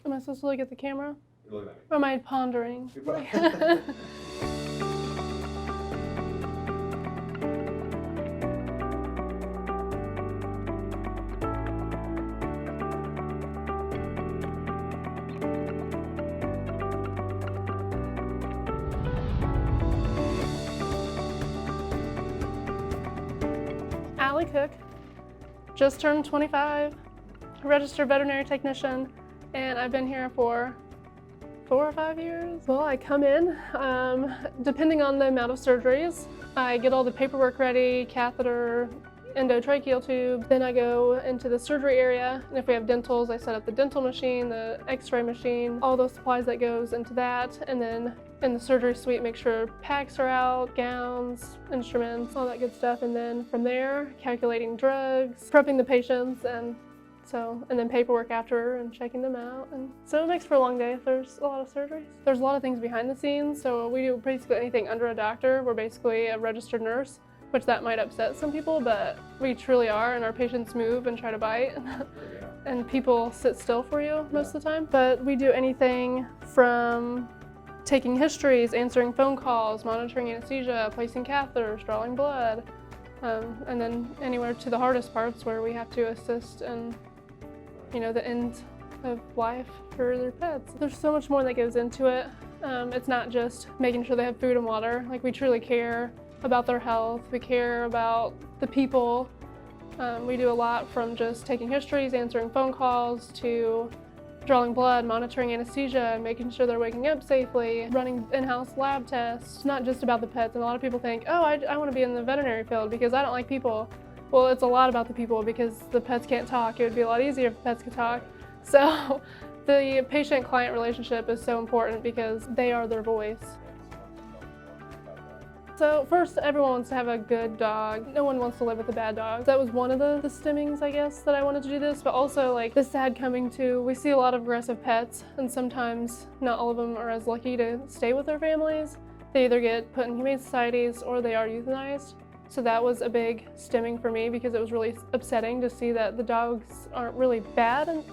Am I supposed to look at the camera? You're looking at me. Or am I pondering? Allie Cook, just turned 25, registered veterinary technician, and I've been here for 4 or 5 years. Well, I come in, depending on the amount of surgeries, I get all the paperwork ready, catheter, endotracheal tube, then I go into the surgery area, and if we have dentals, I set up the dental machine, the x-ray machine, all those supplies that goes into that, and then in the surgery suite, make sure packs are out, gowns, instruments, all that good stuff, and then from there, calculating drugs, prepping the patients, and then paperwork after and checking them out. And so it makes for a long day if there's a lot of surgeries. There's a lot of things behind the scenes, so we do basically anything under a doctor. We're basically a registered nurse, which that might upset some people, but we truly are, and our patients move and try to bite. And people sit still for you most of the time. But we do anything from taking histories, answering phone calls, monitoring anesthesia, placing catheters, drawing blood, and then anywhere to the hardest parts where we have to assist in, the end of life for their pets. There's so much more that goes into it. It's not just making sure they have food and water. Like, we truly care about their health. We care about the people. We do a lot from just taking histories, answering phone calls, to drawing blood, monitoring anesthesia, making sure they're waking up safely, running in-house lab tests. Not just about the pets, and a lot of people think, oh, I want to be in the veterinary field because I don't like people. Well, it's a lot about the people because the pets can't talk. It would be a lot easier if the pets could talk. So the patient-client relationship is so important because they are their voice. So first, everyone wants to have a good dog. No one wants to live with a bad dog. That was one of the stemmings, I guess, that I wanted to do this, but also like the sad coming to, we see a lot of aggressive pets, and sometimes not all of them are as lucky to stay with their families. They either get put in humane societies or they are euthanized. So that was a big stemming for me because it was really upsetting to see that the dogs aren't really bad, and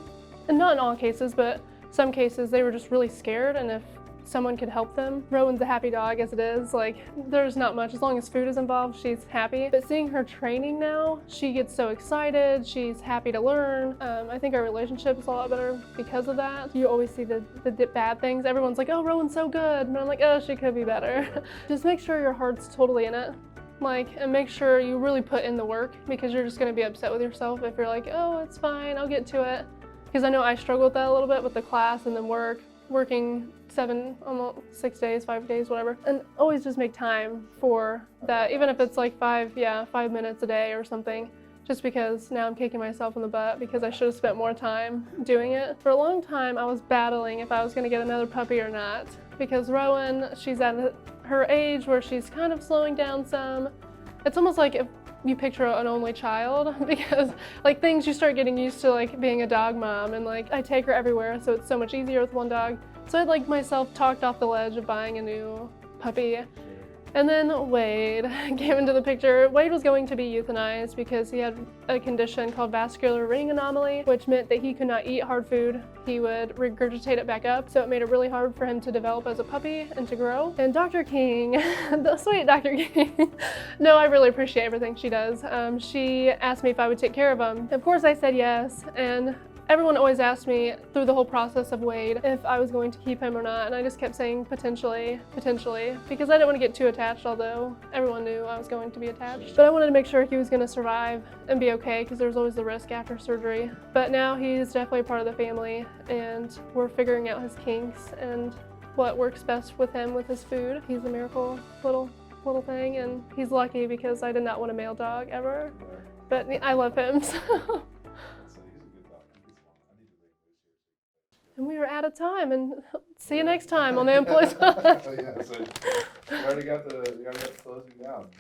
not in all cases, but some cases they were just really scared, and if someone could help them. Rowan's a happy dog as it is. Like, there's not much. As long as food is involved, she's happy. But seeing her training now, she gets so excited. She's happy to learn. I think our relationship is a lot better because of that. You always see the bad things. Everyone's like, oh, Rowan's so good. But I'm like, oh, she could be better. Just make sure your heart's totally in it. And make sure you really put in the work, because you're just gonna be upset with yourself if you're like, oh, it's fine, I'll get to it. Because I know I struggle with that a little bit with the class and then working almost 6 days, 5 days, whatever. And always just make time for that, even if it's like 5 minutes a day or something, just because now I'm kicking myself in the butt because I should have spent more time doing it. For a long time, I was battling if I was gonna get another puppy or not, because Rowan, she's at her age where she's kind of slowing down some. It's almost like if you picture an only child, because like things you start getting used to, like being a dog mom, and like I take her everywhere, so it's so much easier with one dog. So I'd like myself talked off the ledge of buying a new puppy. And then Wade came into the picture. Wade was going to be euthanized because he had a condition called vascular ring anomaly, which meant that he could not eat hard food. He would regurgitate it back up, so it made it really hard for him to develop as a puppy and to grow. And Dr. King, the sweet Dr. King, no, I really appreciate everything she does. She asked me if I would take care of him. Of course I said yes, and everyone always asked me through the whole process of Wade if I was going to keep him or not, and I just kept saying potentially, because I didn't want to get too attached, although everyone knew I was going to be attached. But I wanted to make sure he was going to survive and be okay, because there's always the risk after surgery. But now he's definitely part of the family, and we're figuring out his kinks and what works best with him with his food. He's a miracle little thing, and he's lucky because I did not want a male dog ever. But I love him, so. And we are out of time, and see you next time on the Employees. Yeah, so you already got the closing down.